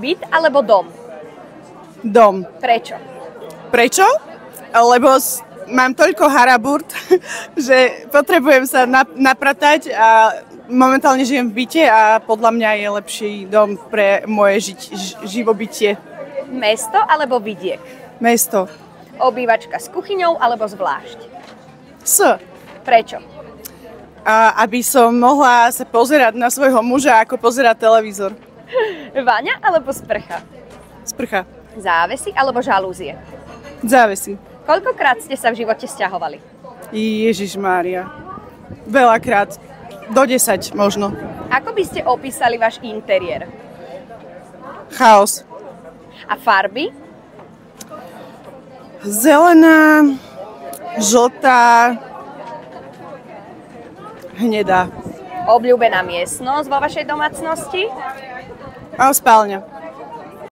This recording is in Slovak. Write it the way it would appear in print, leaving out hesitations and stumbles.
Byt alebo dom? Dom. Prečo? Prečo? Lebo mám toľko haraburt, že potrebujem sa napratať a momentálne žijem v byte a podľa mňa je lepší dom pre moje živobytie. Mesto alebo vidiek? Mesto. Obývačka s kuchyňou alebo zvlášť? Prečo? Aby som mohla sa pozerať na svojho muža, ako pozerať televízor. Vaňa alebo sprcha? Sprcha. Závesy alebo žalúzie? Závesy. Koľkokrát ste sa v živote sťahovali? Ježišmária. Veľakrát. Do 10 možno. Ako by ste opísali váš interiér? Chaos. A farby? Zelená, žltá, hnedá. Obľúbená miestnosť vo vašej domácnosti? A spálňa.